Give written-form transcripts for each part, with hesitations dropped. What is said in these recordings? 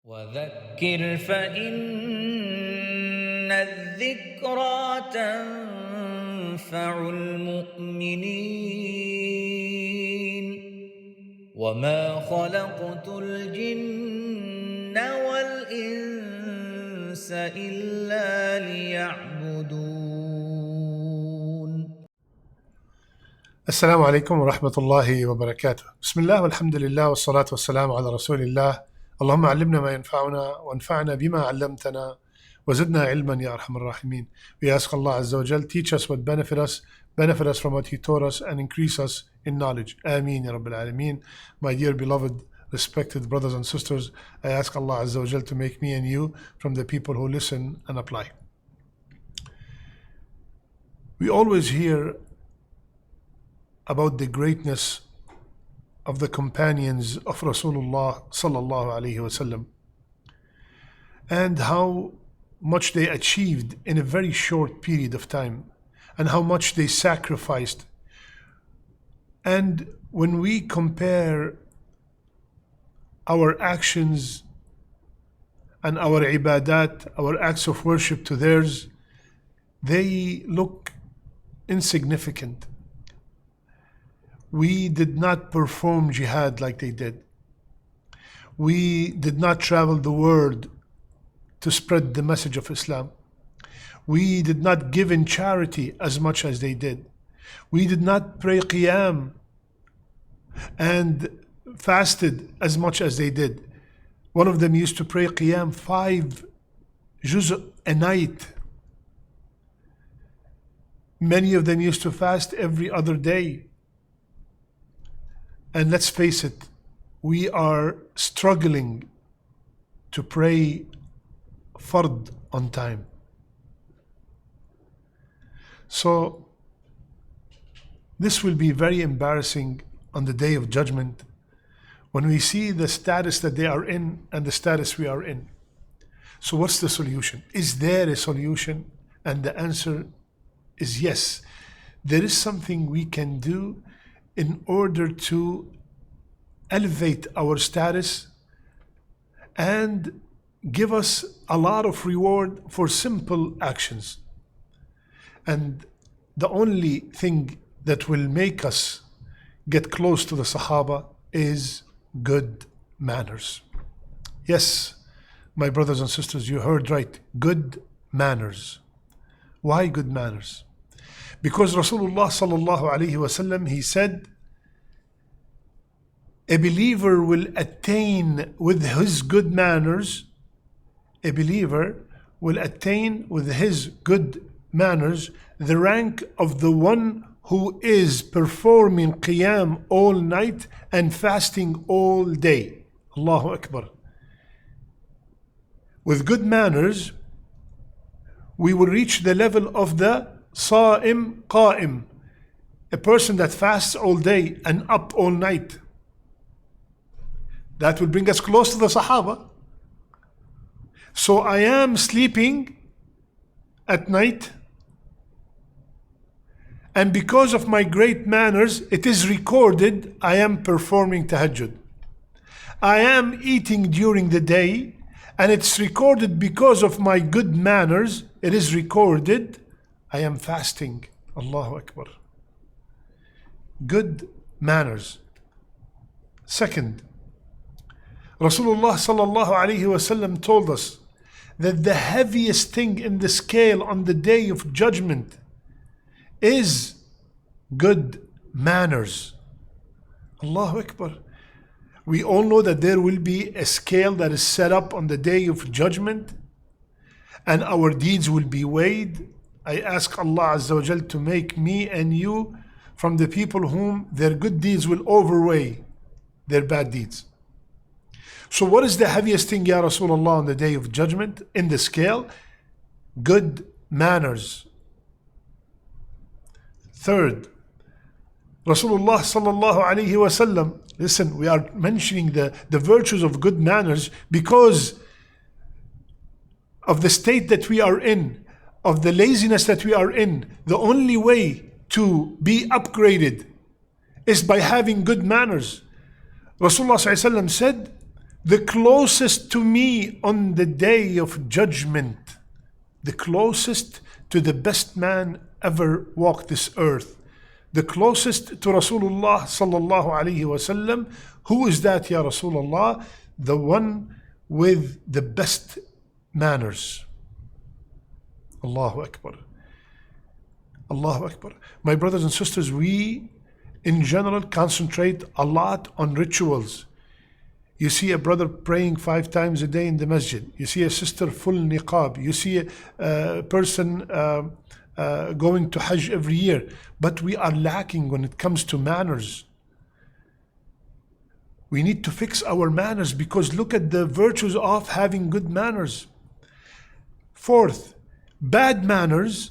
وذكر فإن الذكرى تنفع المؤمنين وما خلقت الجن والإنس إلا ليعبدون. السلام عليكم ورحمة الله وبركاته. بسم الله والحمد لله والصلاة والسلام على رسول الله. اللهم علمنا ما ينفعنا وانفعنا بما علمتنا وزدنا علما يا أرحم الراحمين. We ask Allah Azza wa Jal, teach us what benefit us from what He taught us, and increase us in knowledge. Ameen ya Rabbil Alameen. My dear beloved, respected brothers and sisters, I ask Allah Azza wa Jal to make me and you from the people who listen and apply. We always hear about the greatness of the companions of Rasulullah sallallahu alaihi wasallam and how much they achieved in a very short period of time and how much they sacrificed. And when we compare our actions and our ibadat, our acts of worship to theirs, they look insignificant. We did not perform jihad like they did. We did not travel the world to spread the message of Islam. We did not give in charity as much as they did. We did not pray qiyam and fasted as much as they did. One of them used to pray qiyam 5 juz a night. Many of them used to fast every other day. And let's face it, we are struggling to pray fard on time. So this will be very embarrassing on the day of judgment when we see the status that they are in and the status we are in. So what's the solution? Is there a solution? And the answer is yes. There is something we can do in order to elevate our status and give us a lot of reward for simple actions. And the only thing that will make us get close to the Sahaba is good manners. Yes, my brothers and sisters, you heard right. Good manners. Why good manners? Because Rasulullah sallallahu alaihi wasallam, he said, a believer will attain with his good manners, a believer will attain with his good manners the rank of the one who is performing qiyam all night and fasting all day. Allahu Akbar. With good manners, we will reach the level of the Sa'im Qa'im, a person that fasts all day and up all night. That will bring us close to the Sahaba. So I am sleeping at night, and because of my great manners, it is recorded I am performing tahajjud. I am eating during the day, and it's recorded because of my good manners, it is recorded I am fasting. Allahu Akbar. Good manners. Second, Rasulullah sallallahu alaihi wasallam told us that the heaviest thing in the scale on the day of judgment is good manners. Allahu Akbar. We all know that there will be a scale that is set up on the day of judgment and our deeds will be weighed. I ask Allah Azza wa Jal to make me and you from the people whom their good deeds will overweigh their bad deeds. So what is the heaviest thing, Ya Rasulullah, on the day of judgment in the scale? Good manners. Third, Rasulullah sallallahu alaihi wasallam, listen, we are mentioning the virtues of good manners because of the state that we are in, of the laziness that we are in. The only way to be upgraded is by having good manners. Rasulullah sallallahu alaihi wasallam said, the closest to me on the day of judgment, the closest to the best man ever walked this earth, the closest to Rasulullah sallallahu alaihi wasallam. Who is that, Ya Rasulullah? The one with the best manners. Allahu Akbar. Allahu Akbar. My brothers and sisters, we in general concentrate a lot on rituals. You see a brother praying 5 times a day in the masjid. You see a sister full niqab. You see a person going to Hajj every year. But we are lacking when it comes to manners. We need to fix our manners, because look at the virtues of having good manners. Fourth, bad manners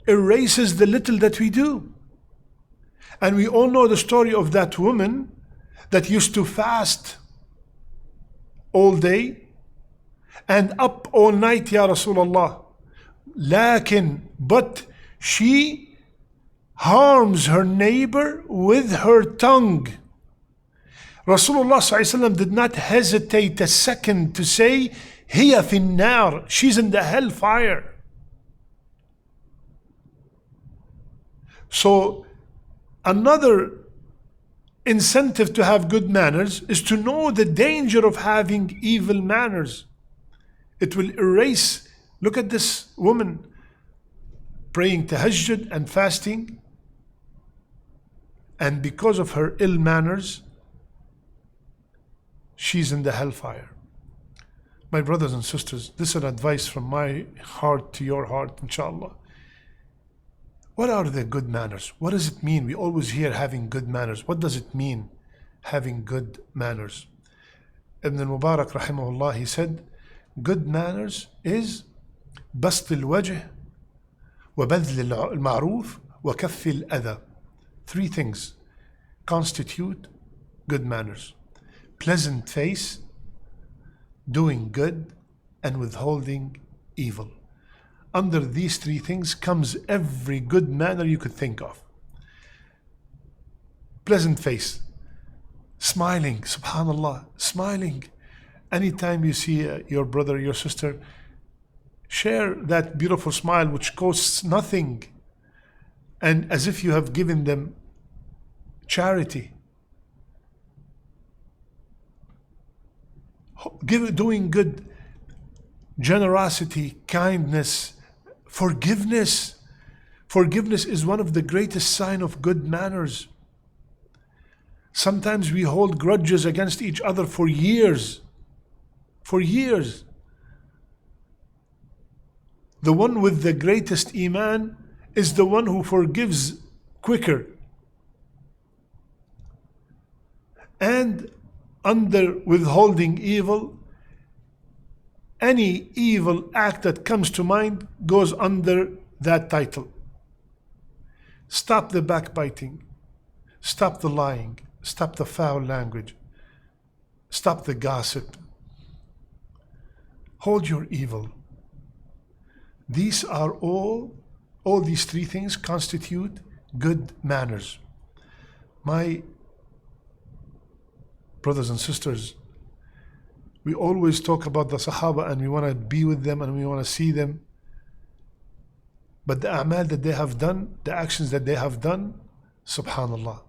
erases the little that we do. And we all know the story of that woman that used to fast all day and up all night, Ya Rasulullah. But she harms her neighbor with her tongue. Rasulullah ﷺ did not hesitate a second to say, Hiya fin nar, she's in the hellfire. So another incentive to have good manners is to know the danger of having evil manners. It will erase. Look at this woman praying tahajjud and fasting, and because of her ill manners, she's in the hellfire. My brothers and sisters, this is an advice from my heart to your heart, inshallah. What are the good manners? What does it mean? We always hear having good manners. What does it mean, having good manners? Ibn al-Mubarak rahimahullah, he said, good manners is بسط الوجه وبذل المعروف وكف الأذى. 3 things constitute good manners: pleasant face, doing good, and withholding evil. Under these 3 things comes every good manner you could think of. Pleasant face, smiling, subhanallah, smiling. Anytime you see your brother, your sister, share that beautiful smile which costs nothing, and as if you have given them charity. Doing good, generosity, kindness, forgiveness. Forgiveness is one of the greatest signs of good manners. Sometimes we hold grudges against each other for years. For years. The one with the greatest iman is the one who forgives quicker. And under withholding evil, any evil act that comes to mind goes under that title. Stop the backbiting. Stop the lying. Stop the foul language. Stop the gossip. Hold your evil. These are all these 3 things constitute good manners. My brothers and sisters, we always talk about the Sahaba and we want to be with them and we want to see them. But the a'mal that they have done, the actions that they have done, subhanallah,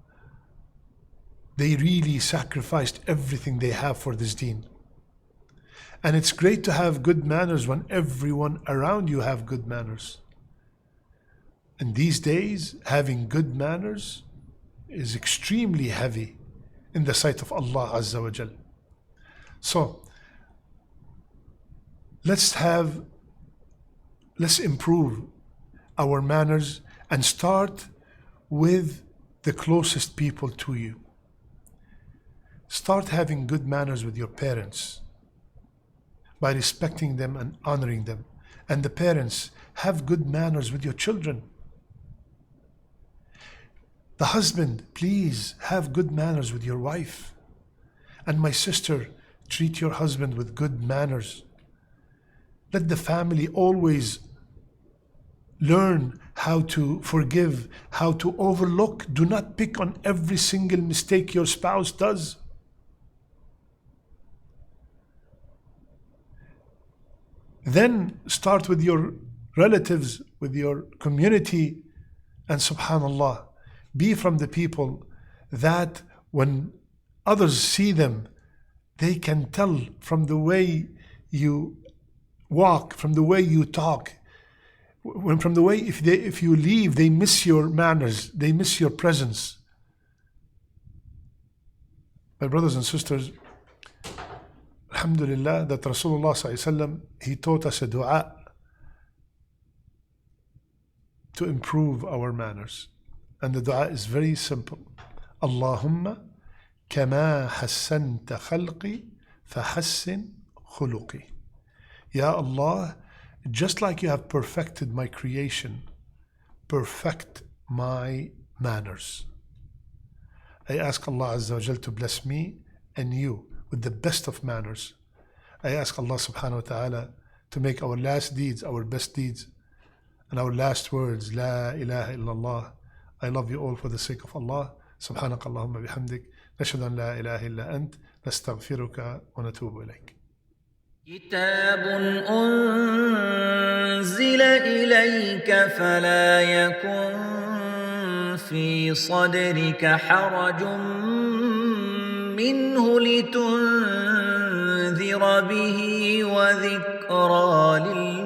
they really sacrificed everything they have for this deen. And it's great to have good manners when everyone around you have good manners. And these days, having good manners is extremely heavy in the sight of Allah Azza wa Jal. So, let's improve our manners and start with the closest people to you. Start having good manners with your parents by respecting them and honoring them. And the parents, have good manners with your children. The husband, please have good manners with your wife. And my sister, treat your husband with good manners. Let the family always learn how to forgive, how to overlook. Do not pick on every single mistake your spouse does. Then start with your relatives, with your community, and subhanallah, be from the people that when others see them, they can tell from the way you walk, from the way you talk, from the way if you leave, they miss your manners, they miss your presence. My brothers and sisters, alhamdulillah that Rasulullah sallallahu alaihi wasallam, he taught us a dua to improve our manners. And the dua is very simple. Allahumma kama hassanta khalqi fahassin khuluqi. Ya Allah, just like you have perfected my creation, perfect my manners. I ask Allah Azza wa Jal to bless me and you with the best of manners. I ask Allah subhanahu wa ta'ala to make our last deeds our best deeds and our last words, La ilaha illallah. I love you all for the sake of Allah. Subhanak Allahumma bihamdik. Nashhadu an la ilaha illa ant. Nastaghfiruka wa natubu ilayk. كتاب أنزل إليك فلا يكن في صدرك حرج منه لتنذر به وذكرى للمؤمنين